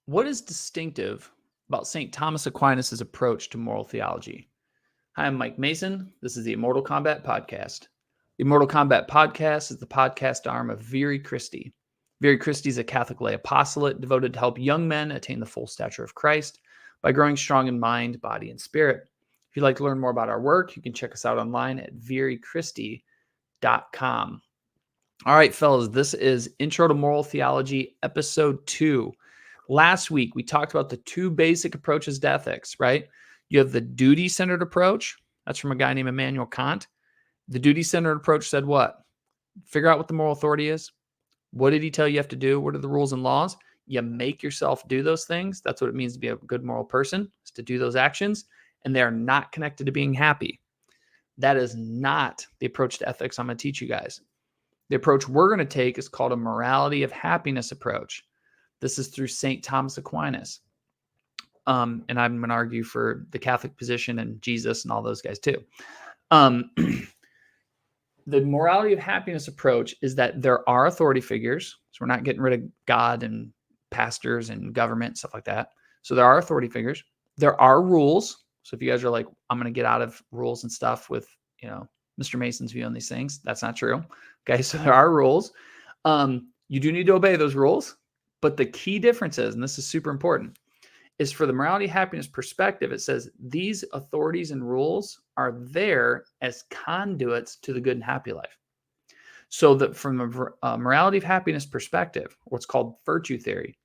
What is distinctive about St. Thomas Aquinas' approach to moral theology? Hi, I'm Mike Mason. This is the Immortal Combat Podcast. The Immortal Combat Podcast is the podcast arm of Viri Christi. Viri Christi is a Catholic lay apostolate devoted to help young men attain the full stature of Christ by growing strong in mind, body, and spirit. If you'd like to learn more about our work, you can check us out online at virichristi.com. All right, fellas, this is Intro to Moral Theology, Episode 2. Last week, we talked about the two basic approaches to ethics, right? You have the duty-centered approach. That's from a guy named Immanuel Kant. The duty-centered approach said what? Figure out what the moral authority is. What did he tell you have to do? What are the rules and laws? You make yourself do those things. That's what it means to be a good moral person, is to do those actions, and they are not connected to being happy. That is not the approach to ethics I'm going to teach you guys. The approach we're going to take is called a morality of happiness approach. This is through St. Thomas Aquinas. And I'm going to argue for the Catholic position and Jesus and all those guys too. The morality of happiness approach is that there are authority figures. So we're not getting rid of God and pastors and government, stuff like that. So there are authority figures. There are rules. So if you guys are like, I'm going to get out of rules and stuff with, Mr. Mason's view on these things, that's not true. Okay, so there are rules. You do need to obey those rules. But the key difference is, and this is super important, is for the morality happiness perspective, it says these authorities and rules are there as conduits to the good and happy life. So that from a morality of happiness perspective, what's called virtue theory,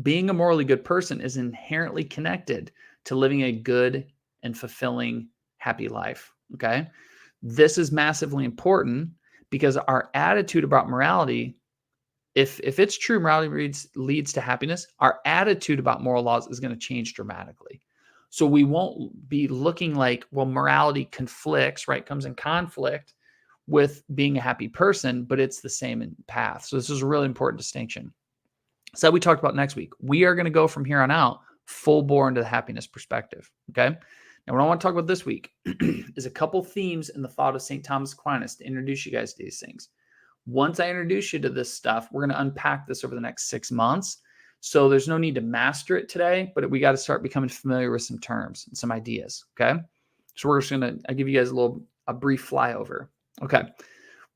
being a morally good person is inherently connected to living a good and fulfilling, happy life. Okay? This is massively important because our attitude about morality, if it's true, morality leads to happiness, our attitude about moral laws is going to change dramatically. So we won't be looking like, well, morality conflicts, right? Comes in conflict with being a happy person, but it's the same path. So this is a really important distinction. So we talked about next week. We are going to go from here on out full bore into the happiness perspective. Okay. Now, what I want to talk about this week is a couple themes in the thought of St. Thomas Aquinas to introduce you guys to these things. Once I introduce you to this stuff, we're going to unpack this over the next 6 months. So there's no need to master it today, but we got to start becoming familiar with some terms and some ideas. Okay. So we're just going to give you guys a brief flyover. Okay.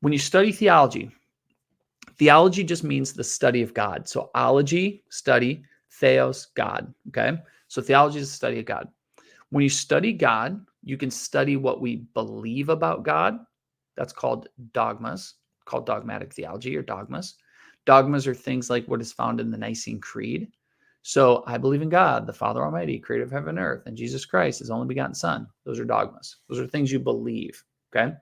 When you study theology just means the study of God. So ology, study, theos, God. Okay. So theology is the study of God. When you study God, you can study what we believe about God. That's called dogmas, called dogmatic theology or dogmas. Dogmas are things like what is found in the Nicene Creed. So I believe in God, the Father Almighty, creator of heaven and earth, and Jesus Christ, his only begotten Son. Those are dogmas. Those are things you believe. Okay.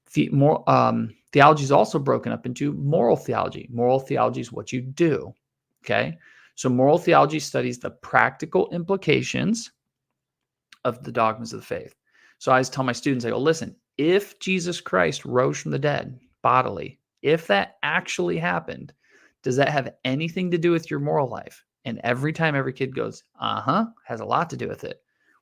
Theology is also broken up into moral theology. Moral theology is what you do. Okay. So moral theology studies the practical implications of the dogmas of the faith. So I always tell my students, I go, listen, if Jesus Christ rose from the dead bodily, if that actually happened, does that have anything to do with your moral life? And every time every kid goes, has a lot to do with it.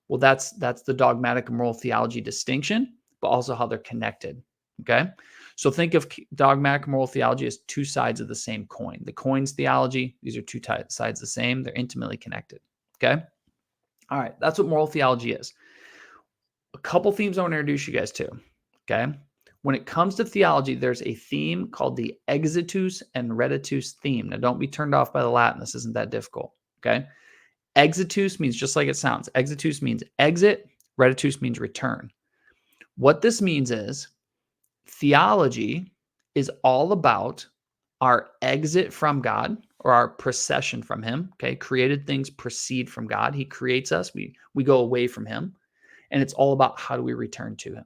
Well, that's the dogmatic and moral theology distinction, but also how they're connected. Okay. So think of dogmatic and moral theology as two sides of the same coin. The coin's theology, these are two sides the same. They're intimately connected. Okay. All right, that's what moral theology is. A couple themes I want to introduce you guys to, okay? When it comes to theology, there's a theme called the exitus and reditus theme. Now, don't be turned off by the Latin. This isn't that difficult, okay? Exitus means just like it sounds. Exitus means exit. Reditus means return. What this means is theology is all about our exit from God or our procession from him. Okay. Created things proceed from God. He creates us. We go away from him. And it's all about how do we return to him.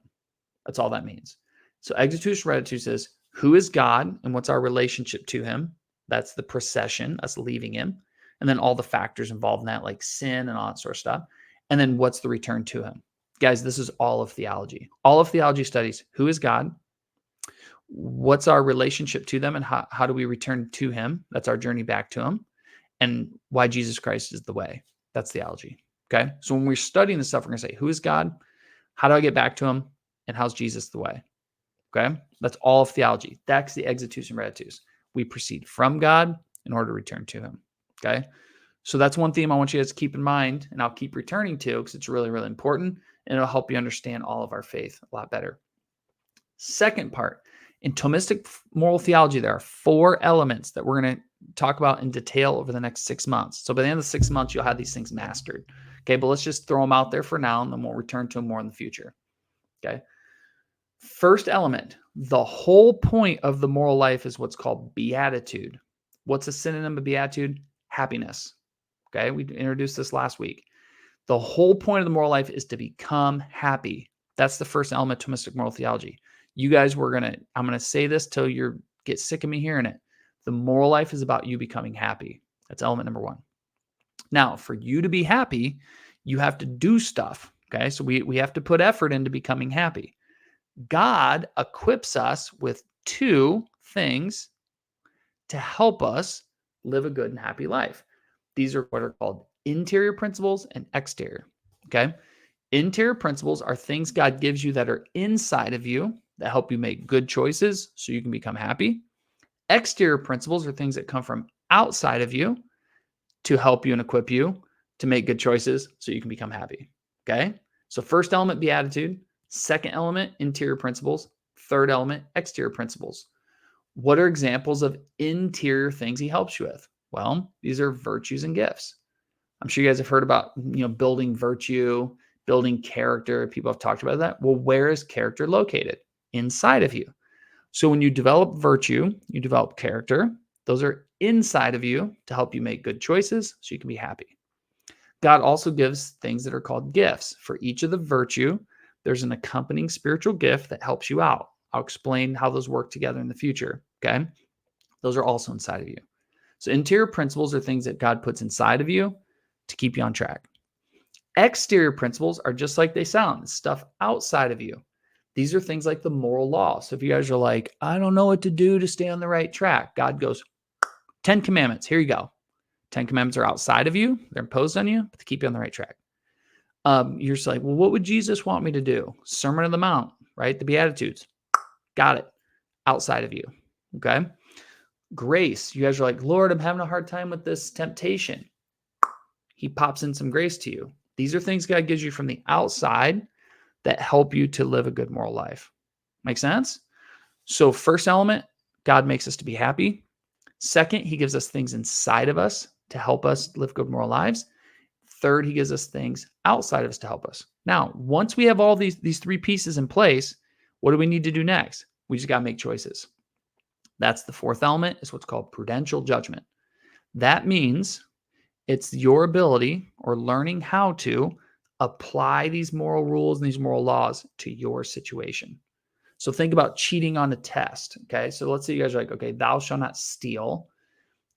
That's all that means. So exitus reditus is who is God and what's our relationship to him. That's the procession, us leaving him. And then all the factors involved in that, like sin and all that sort of stuff. And then what's the return to him? Guys, this is all of theology. All of theology studies who is God, what's our relationship to them, and how do we return to him? That's our journey back to him. And why Jesus Christ is the way. That's theology. Okay. So when we're studying this stuff, we're going to say, who is God? How do I get back to him? And how's Jesus the way? Okay. That's all of theology. That's the exitus and reditus. We proceed from God in order to return to him. Okay. So that's one theme I want you guys to keep in mind, and I'll keep returning to because it's really, really important, and it'll help you understand all of our faith a lot better. Second part, in Thomistic moral theology, there are 4 elements that we're going to talk about in detail over the next 6 months. So by the end of the 6 months, you'll have these things mastered. Okay, but let's just throw them out there for now, and then we'll return to them more in the future. Okay. First element, the whole point of the moral life is what's called beatitude. What's a synonym of beatitude? Happiness. Okay, we introduced this last week. The whole point of the moral life is to become happy. That's the first element of Thomistic moral theology. You guys, I'm gonna say this till you get sick of me hearing it. The moral life is about you becoming happy. That's element number 1. Now, for you to be happy, you have to do stuff. Okay, so we have to put effort into becoming happy. God equips us with 2 things to help us live a good and happy life. These are what are called interior principles and exterior. Okay. Interior principles are things God gives you that are inside of you that help you make good choices so you can become happy. Exterior principles are things that come from outside of you to help you and equip you to make good choices so you can become happy. Okay. So first element, beatitude. Second element, interior principles. Third element, exterior principles. What are examples of interior things he helps you with? Well, these are virtues and gifts. I'm sure you guys have heard about, building virtue, building character. People have talked about that. Well, where is character located? Inside of you. So when you develop virtue, you develop character. Those are inside of you to help you make good choices so you can be happy. God also gives things that are called gifts. For each of the virtue, there's an accompanying spiritual gift that helps you out. I'll explain how those work together in the future. Okay. Those are also inside of you. So interior principles are things that God puts inside of you to keep you on track. Exterior principles are just like they sound, stuff outside of you. These are things like the moral law. So if you guys are like, I don't know what to do to stay on the right track, God goes, 10 commandments, here you go. 10 commandments are outside of you. They're imposed on you, but to keep you on the right track. You're just like, well, what would Jesus want me to do? Sermon on the Mount, right? The Beatitudes. Got it. Outside of you. Okay. Grace. You guys are like, Lord, I'm having a hard time with this temptation. He pops in some grace to you. These are things God gives you from the outside that help you to live a good moral life. Make sense? So first element, God makes us to be happy. Second, he gives us things inside of us to help us live good moral lives. Third, he gives us things outside of us to help us. Now, once we have all these 3 pieces in place, what do we need to do next? We just got to make choices. That's the fourth element, is what's called prudential judgment. That means it's your ability or learning how to apply these moral rules and these moral laws to your situation. So think about cheating on a test. Okay. So let's say you guys are like, okay, thou shalt not steal.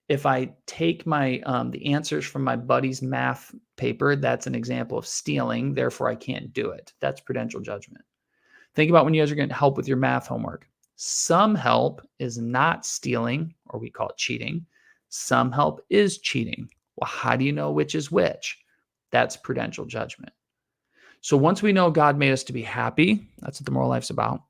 If I take my the answers from my buddy's math paper, that's an example of stealing. Therefore, I can't do it. That's prudential judgment. Think about when you guys are getting help with your math homework. Some help is not stealing, or we call it cheating. Some help is cheating. Well, how do you know which is which? That's prudential judgment. So once we know God made us to be happy, that's what the moral life's about.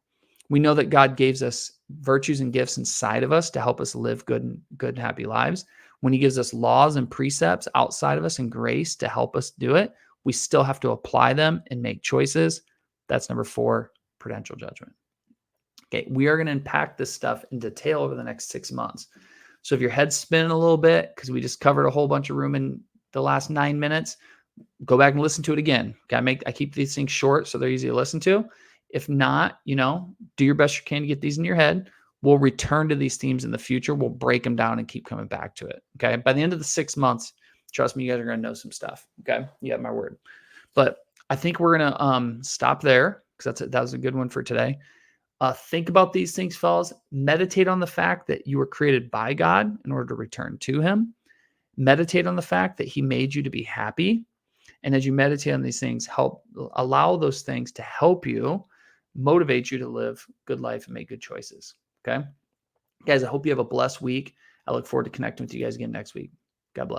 We know that God gives us virtues and gifts inside of us to help us live good and happy lives. When he gives us laws and precepts outside of us and grace to help us do it, we still have to apply them and make choices. That's number 4, prudential judgment. Okay, we are going to unpack this stuff in detail over the next 6 months. So if your head's spinning a little bit because we just covered a whole bunch of room in the last 9 minutes, go back and listen to it again. I keep these things short so they're easy to listen to. If not, do your best you can to get these in your head. We'll return to these themes in the future. We'll break them down and keep coming back to it. Okay. By the end of the 6 months, trust me, you guys are going to know some stuff. Okay. You have my word. But I think we're going to stop there because that was a good one for today. Think about these things, fellas. Meditate on the fact that you were created by God in order to return to him. Meditate on the fact that he made you to be happy. And as you meditate on these things, allow those things to help you, motivate you to live good life and make good choices. Okay. Guys, I hope you have a blessed week. I look forward to connecting with you guys again next week. God bless.